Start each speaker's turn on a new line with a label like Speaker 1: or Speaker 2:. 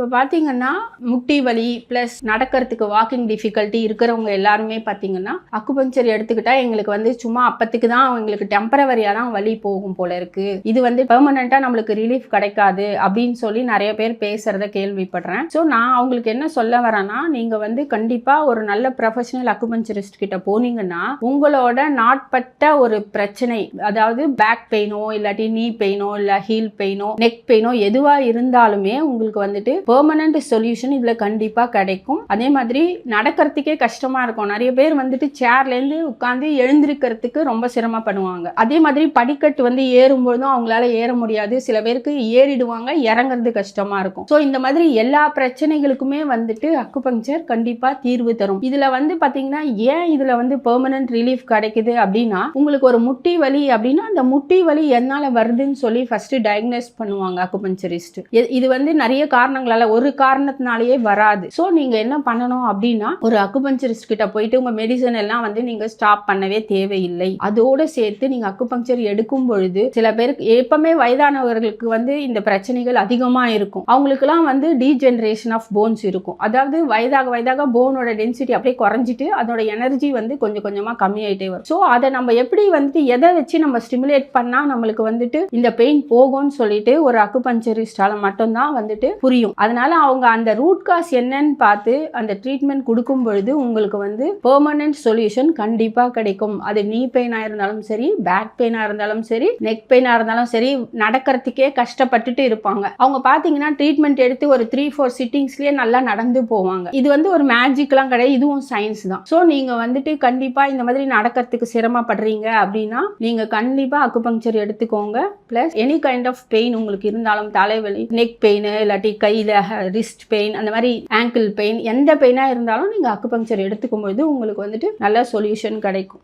Speaker 1: இப்போ பார்த்தீங்கன்னா முட்டி வலி ப்ளஸ் நடக்கிறதுக்கு வாக்கிங் டிஃபிகல்ட்டி இருக்கிறவங்க எல்லாருமே பார்த்தீங்கன்னா அக்குபஞ்சர் எடுத்துக்கிட்டா எங்களுக்கு வந்து சும்மா அப்பத்துக்கு தான் எங்களுக்கு டெம்பரவரியாக தான் வலி போகும் போல இருக்கு, இது வந்து பெர்மனெண்ட்டாக நம்மளுக்கு ரிலீஃப் கிடைக்காது அப்படின்னு சொல்லி நிறைய பேர் பேசுறத கேள்விப்படுறேன். ஸோ நான் அவங்களுக்கு என்ன சொல்ல வரேன்னா, நீங்கள் வந்து கண்டிப்பாக ஒரு நல்ல ப்ரொஃபஷனல் அக்குபஞ்சரிஸ்ட் கிட்ட போனீங்கன்னா உங்களோட நாட்பட்ட ஒரு பிரச்சனை, அதாவது பேக் பெயினோ இல்லாட்டி நீ பெயினோ இல்லை ஹீல் பெயினோ நெக் பெயினோ எதுவாக இருந்தாலுமே உங்களுக்கு வந்துட்டு பெர்மனன்ட் சொல்யூஷன் இதுல கண்டிப்பா கிடைக்கும். அதே மாதிரி நடக்கிறதுக்கே கஷ்டமா இருக்கும். நிறைய பேர் வந்துட்டு சேர்ல இருந்து உட்கார்ந்து எழுந்திருக்கிறதுக்கு ரொம்ப சிரமப்படுவாங்க. அதே மாதிரி படிக்கட்டு வந்து ஏறும்போதும் அவங்களால ஏற முடியாது. சில பேருக்கு ஏறிடுவாங்க, இறங்குறது கஷ்டமா இருக்கும். ஸோ இந்த மாதிரி எல்லா பிரச்சனைகளுக்குமே வந்துட்டு அக்குபஞ்சர் கண்டிப்பா தீர்வு தரும். இதுல வந்து பாத்தீங்கன்னா ஏன் இதுல வந்து பெர்மனன்ட் ரிலீஃப் கிடைக்குது அப்படின்னா, உங்களுக்கு ஒரு முட்டி வலி அப்படின்னா அந்த முட்டி வலி எதனால வருதுன்னு சொல்லி ஃபர்ஸ்ட் டயக்னோஸ் பண்ணுவாங்க அக்குபஞ்சரிஸ்ட். இது வந்து நிறைய காரணங்களால ஒரு காரணத்தினாலேயே வராது. ஸோ நீங்க என்ன பண்ணணும் அப்படின்னா, ஒரு அக்குபஞ்சரிஸ்ட் கிட்ட போயிட்டு உங்க மெடிசன் எல்லாம் வந்து நீங்க ஸ்டாப் பண்ணவே தேவையில்லை. அதோட சேர்த்து நீங்க அக்குபஞ்சர் எடுக்கும் பொழுது சில பேருக்கு எப்பவுமே வயதானவர்களுக்கு வந்து இந்த பிரச்சனைகள் அதிகமா இருக்கும். அவங்களுக்குலாம் வந்து டீஜெனரேஷன் ஆஃப் போன்ஸ் இருக்கும். அதாவது வயதாக போனோட டென்சிட்டி அப்படியே குறைஞ்சிட்டு அதோட எனர்ஜி வந்து கொஞ்சம் கொஞ்சமா கம்மியாயிட்டே வரும். ஸோ அதை நம்ம எப்படி வந்துட்டு எதை வச்சு நம்ம ஸ்டிமுலேட் பண்ணா நம்மளுக்கு வந்துட்டு இந்த பெயின் போகும்னு சொல்லிட்டு ஒரு அக்குபஞ்சரிஸ்டால மட்டும்தான் வந்துட்டு புரியும். அதனால அவங்க அந்த ரூட் காஸ் என்னன்னு பார்த்து அந்த ட்ரீட்மெண்ட் கொடுக்கும் பொழுது உங்களுக்கு வந்து பெர்மனன்ட் சொல்யூஷன் கண்டிப்பா கிடைக்கும். அது நீ பெயினா இருந்தாலும் சரி, பேக் பெயினா இருந்தாலும் சரி, நெக் பெயினா இருந்தாலும் சரி, நடக்கிறதுக்கே கஷ்டப்பட்டுட்டு இருப்பாங்க. அவங்க பாத்தீங்கன்னா ட்ரீட்மெண்ட் எடுத்து ஒரு 3-4 சிட்டிங்ஸ்லயே நல்லா நடந்து போவாங்க. இது வந்து ஒரு மேஜிக்லாம் கிடையாது, இதுவும் சயின்ஸ் தான். ஸோ நீங்க வந்துட்டு கண்டிப்பா இந்த மாதிரி நடக்கிறதுக்கு சிரமப்படுறீங்க அப்படின்னா நீங்க கண்டிப்பா அக்குபஞ்சர் எடுத்துக்கோங்க. Plus any kind of pain உங்களுக்கு இருந்தாலும், தலைவலி, நெக் பெயின், இல்லாட்டி கையில ரிஸ்ட் பெயின், அந்த மாதிரி ஆங்கிள் பெயின், எந்த பெயினா இருந்தாலும் நீங்க அக்குபஞ்சர் எடுத்துக்கும் போது உங்களுக்கு வந்துட்டு நல்ல சொல்யூஷன் கிடைக்கும்.